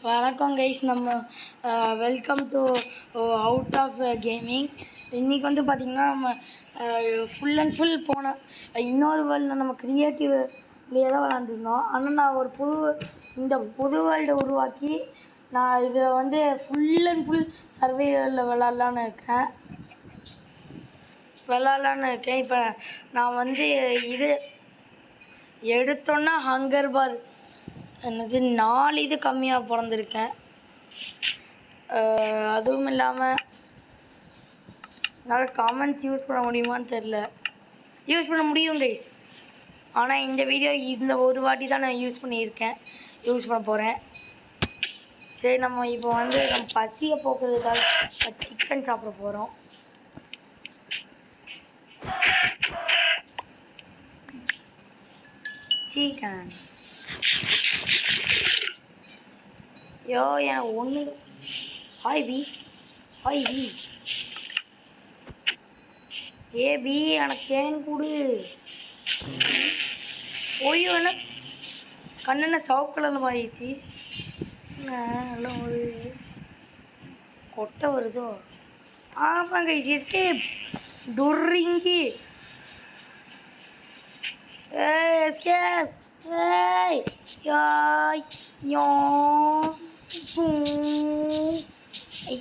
வணக்கம் கைஸ். நம்ம welcome to out of gaming. இன்றைக்கி வந்து பார்த்திங்கன்னா நம்ம ஃபுல் அண்ட் ஃபுல் போன இன்னொரு வேர்ல்டில் நம்ம க்ரியேட்டிவ்லேயே தான் விளாண்டுருந்தோம். ஆனால் நான் ஒரு இந்த புது வேர்ல்டை உருவாக்கி நான் இதில் வந்து ஃபுல் அண்ட் ஃபுல் சர்வைவலில் விளாட்லான்னு இருக்கேன். இப்போ நான் வந்து இது எடுத்தோன்னா ஹங்கர் பார் என்னது 4 இது கம்மியாக பிறந்திருக்கேன். அதுவும் இல்லாமல் என்னால் காமெண்ட்ஸ் யூஸ் பண்ண முடியுமான்னு தெரில. யூஸ் பண்ண முடியும் கைஸ், ஆனால் இந்த வீடியோ இந்த ஒரு வாட்டி தான் நான் யூஸ் பண்ண போகிறேன். சரி, நம்ம இப்போ வந்து நம்ம பசியை போக்குறதுக்காக சிக்கன் சாப்பிட போகிறோம். சிக்கன் எனக்கு ஒன்று. ஹாய் பி பி எனக்கு தேன் கொடு. ஓய்யோ, என்ன கண்ணென்ன சிவப்பு கலரில் மாறிடுச்சு. நல்லா ஒரு கொட்டை வருதோ. ஆமாங்க, எஸ்கேப் டுரிங்கி எஸ்கேப்.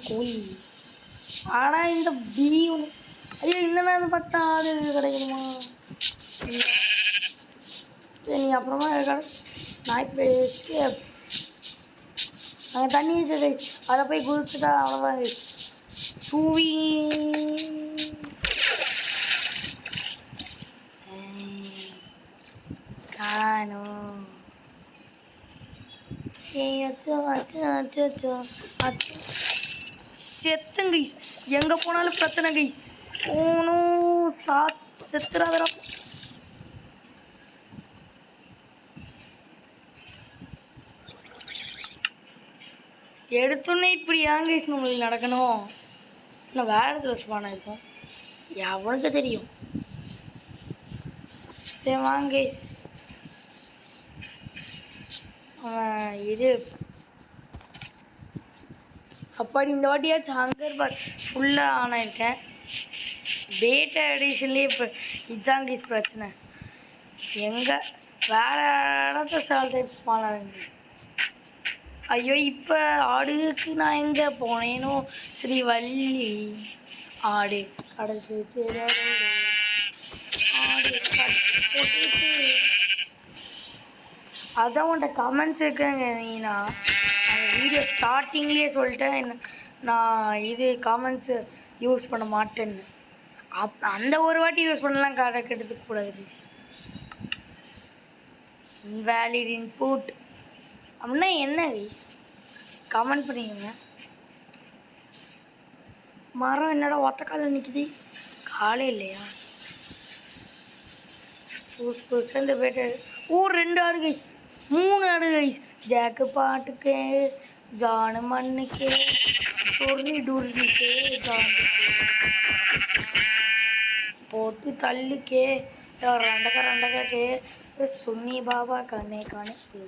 கோழி. ஆனால் இந்த பி ஒன்று, ஐயோ இந்த நேரம் பார்த்தா ஆடு கிடைக்கணுமா? சரி, நீ அப்புறமா நான் இப்போ எஸ்கேப். நாங்கள் தண்ணி இருக்கு கைஸ், அதை போய் குதிச்சுட்டா அவ்வளோதான் கைஸ். சூவி காணும். செத்துங்க கைஸ், எங்கே போனாலும் பிரச்சனை கைஸ். ஓனும் செத்துறாதரா. எடுத்தோன்னே இப்படி ஏன் கைஸ் நம்மளுக்கு நடக்கணும்? இல்லை வேறு இடத்துல ஸ்பான் இருக்கும், எவனுக்கு தெரியும். சரி வாங்க கைஸ், இது அப்பாடி இந்த வாட்டியாச்சும் ஹங்கர் பார் ஃபுல்லாக ஆன் ஆகிருக்கேன். பேட்டா எடிஷன்லேயே இப்போ இதுதான் கைஸ் பிரச்சனை. எங்கே வேறு இடத்த சில டைப் ஸ்பான் ஆகுங்க கைஸ். ஐயோ, இப்போ ஆடுக்கு நான் எங்கே போனேனோ ஸ்ரீவள்ளி. ஆடு கடைச்சி ஆடு கடைச்சி போட்டுச்சு. அதான் உன்ட்ட கமெண்ட்ஸ் இருக்குங்க. நான் வீடியோ ஸ்டார்டிங்லேயே சொல்லிட்டேன், நான் இது காமெண்ட்ஸு யூஸ் பண்ண மாட்டேன்னு. அந்த ஒரு வாட்டி யூஸ் பண்ணலாம், கெடுத்துக்க கூடாது. இன்வேலிட் இன்புட் அப்படின்னா என்ன கைஸ்? கமெண்ட் பண்ணிக்கோங்க. மரம் என்னடா ஒத்த காலில் நிற்கிது? காலே இல்லையா? புதுசு இந்த பேட்டை. 2 ஆடு கைஸ், 3 ஆடு கைஸ். ஜாக்கு பாட்டுக்கு, ஜானு மண்ணுக்கு, சொர்ணி டுர்லிக்கு, ஜானுக்கு போட்டு தள்ளிக்கே, ரெண்டக்கே சுன்னி பாபா கண்ணே கணக்கு.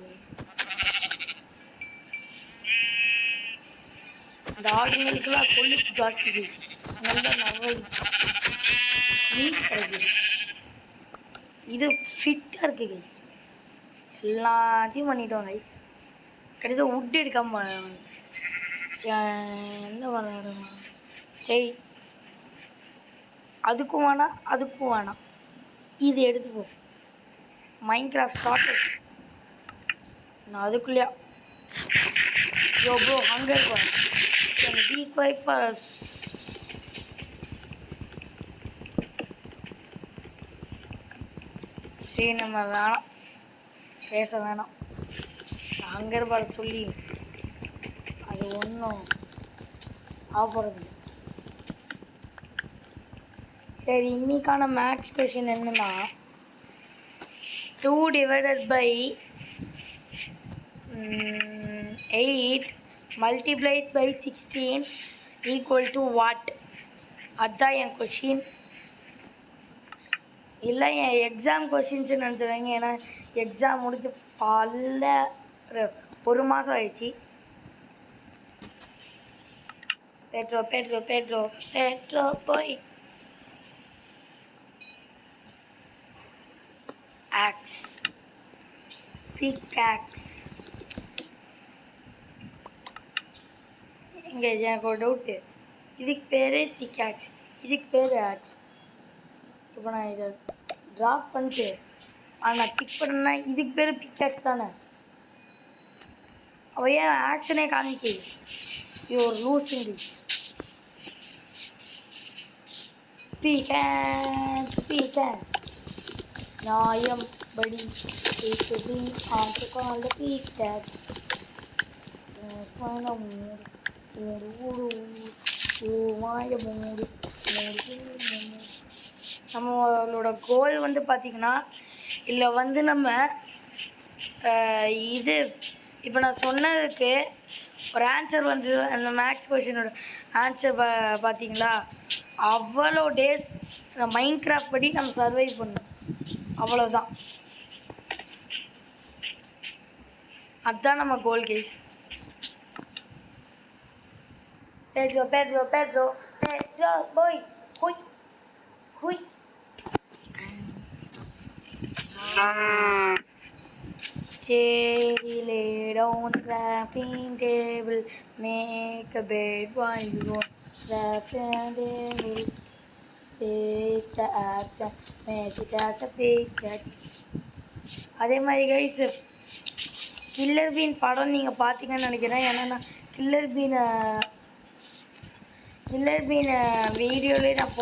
அந்த ஆடுங்களுக்கெல்லாம் கொல்லுக்கு ஜாஸ்தி கைஸ். நல்லா நவை மீட் கிடைக்குது. இது ஃபிட்டாக இருக்குது கைஸ். எல்லாத்தையும் பண்ணிட்டோம் கைஸ். கிடையாது உட் எடுக்காமல் எந்த விளையாடணும்? சரி, அதுக்கும் வேணாம். இது எடுத்துப்போம். Minecraft starters. நான் அதுக்குள்ளேயா bro hunger bar be quite far. சரி, நம்ம வேணாம், பேச வேணாம். ஹங்கர் பார் சொல்லி அது ஒன்றும் ஆகப்படுறது. சரி, இன்னைக்கான மேக்ஸ் கொஷின் என்னன்னா 2 divided by 8 multiplied by 16 equal to what? அதுதான் என் கொஷின். இல்லை என் எக்ஸாம் கொஷின்ஸு நினச்சிடுறாங்க. ஏன்னா எக்ஸாம் முடிச்சு ஒரு மாதம் ஆயிடுச்சு. Pedro boy. Axe. Pickaxe. இங்கே எனக்கு ஒரு டவுட்டு. இதுக்கு பேர் பிக்காக்ஸ், இதுக்கு பேர் ஆக்ஸ். இப்போ நான் இதை ட்ராப் பண்ணிட்டு நான் பிக் பண்ணேன்னா இதுக்கு பேர் பிக்காக்ஸ் தானே. அவள் ஏன் ஆக்ஷனே காமிக்க? You're losing this. Pickaxe. நியாயம் படி ஹெச்டி ஆன்சர் கால் pickaxe. நம்மளோட கோல் வந்து பார்த்திங்கன்னா இல்லை வந்து நம்ம இது இப்போ நான் சொன்னதுக்கு ஒரு ஆன்சர் வந்து அந்த மேக்ஸ் கொஷினோட ஆன்சர் பார்த்தீங்களா, அவ்வளோ டேஸ் இந்த மைண்ட் கிராஃப்ட் படி நம்ம சர்வைவ் பண்ணோம், அவ்வளோதான். அதுதான் நம்ம கோல் case. Pedro boy, hui. Cherry lay down the crafting table, make a bed while you go craft and table. Take the axe and make it as a pickaxe. அதே மாதிரி guys killer been படம் நீங்கள் பார்த்தீங்கன்னு நினைக்கிறேன். ஏன்னா நான் killer பீனை வீடியோலேயே நான்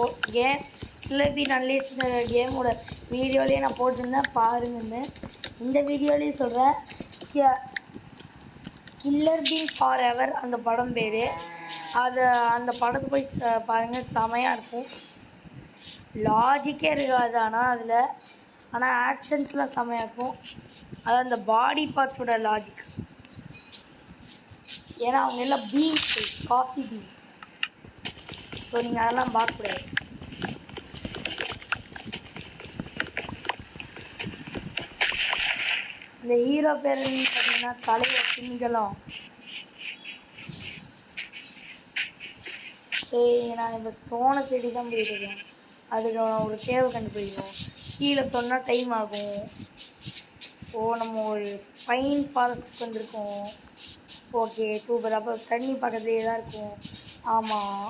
கில்லர் பீன் அன்லீஸ்ட் கேமோட வீடியோலேயே நான் போட்டிருந்தேன் பாருங்கன்னு. இந்த வீடியோலேயும் சொல்கிறேன், கில்லர் பீன் ஃபார் எவர் அந்த படம் பேர். அந்த படத்தை போய் பாருங்கள், செமையாக இருக்கும். லாஜிக்கே இருக்காது ஆனால் ஆக்ஷன்ஸ்லாம் செமையாக இருக்கும். அதான் அந்த பாடி பார்ட்ஸோட லாஜிக். ஏன்னா அவங்க எல்லாம் பீன்ஸ், காஃபி பீன்ஸ். ஸோ நீங்கள் அதெல்லாம் பார்க்கக்கூடாது. இந்த ஹீரோ பேருன்னு பார்த்தீங்கன்னா தலைவர் திமிங்கலம். சரி, நான் இந்த ஸ்டோனை தேடி தான் போயிட்டுருக்கேன். அதுக்கு ஒரு கேவை கண்டுபிடிக்கணும். கீழே சொன்னால் டைம் ஆகும். நம்ம ஒரு பைன் ஃபாரஸ்ட்டுக்கு வந்திருக்கோம். Okay super. அப்போ தண்ணி பக்கத்துலேயே தான் இருக்கும். ஆமாம்,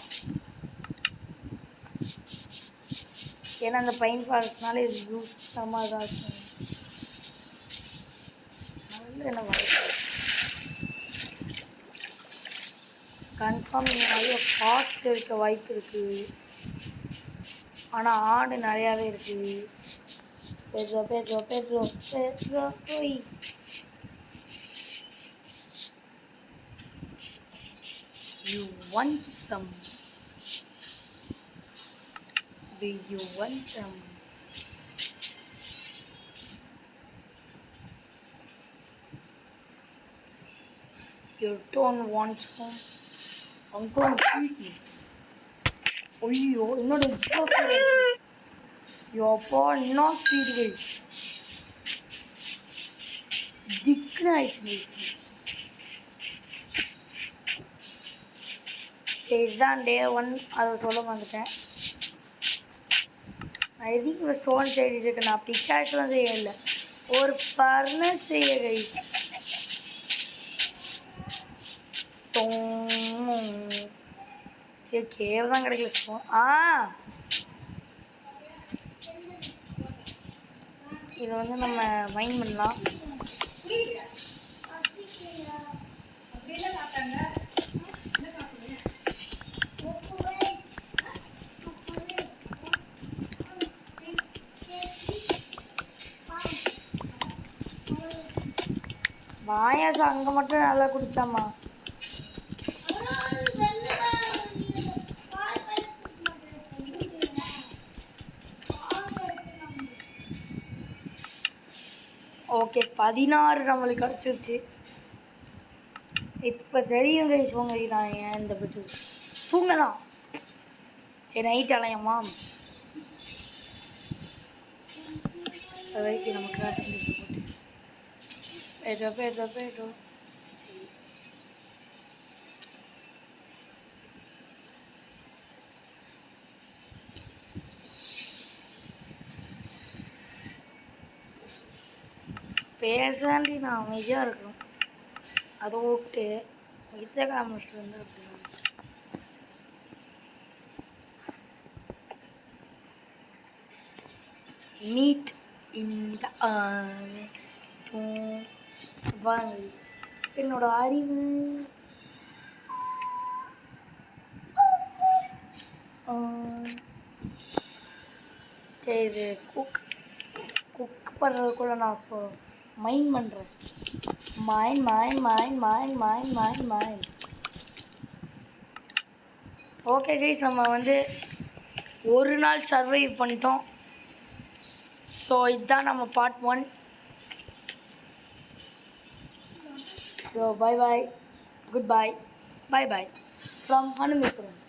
ஏன்னா அந்த பைன் ஃபாரஸ்ட்னால இது யூஸ்ஃபுல்லாக தான் இருக்கும். நல்ல என்ன வாய்ப்பு கன்ஃபார்ம் இங்கே நிறைய ஃபாக்ஸ் இருக்க வாய்ப்பு இருக்குது. ஆனால் ஆடு நிறையாவே இருக்குது. Pedro போய் You want some? Do you want some? You don't want some? I'm going to eat you. ஐயோ, என்னோட யோப்பா என்ன ஸ்பீடு கைஸ், திக்குன்னு ஆயிடுச்சு கைஸ். சரி, இதுதான் டே 1. அதை சொல்ல வந்துட்டேன். நான் எதுக்கு இப்போ ஸ்டோன் தேடிட்டு இருக்கேன். நான் பிக்காக்ஸ்லாம் செய்ய இல்லை, ஒரு ஃபர்னஸ் செய்ய கைஸ். ஸ்டோன் சரி, கேவ் தான் கிடைக்கல. ஸ்டோன் இதை வந்து நம்ம மைண்ட் பண்ணலாம். பாயாசம் அங்கே மட்டும் நல்லா குடிச்சாமா. ஓகே, 16 நம்மளுக்கு கிடச்சிருச்சு. இப்போ தெரியும் கைஸ் உங்க நான் ஏன் இந்த பற்றி தூங்க தான். சரி, நைட் அலையம்மா வரைக்கும் நமக்கு போட்டு போயிட்டோம். சரி, பேசாண்டி நான் அமைதியாக இருக்கணும். அதை விட்டு இதை காமிச்சிட்டு இருந்தா அப்படி நீட் இந்த என்னோட அறிவு சரி இது குக் பண்ணுறதுக்குள்ள நான் மைண்ட் பண்ணுறேன். மைண்ட் ஓகே கைஸ், நம்ம வந்து ஒரு நாள் சர்வைவ் பண்ணிட்டோம். ஸோ இதுதான் நம்ம part 1. So bye goodbye from ஹனுமித்ரன்.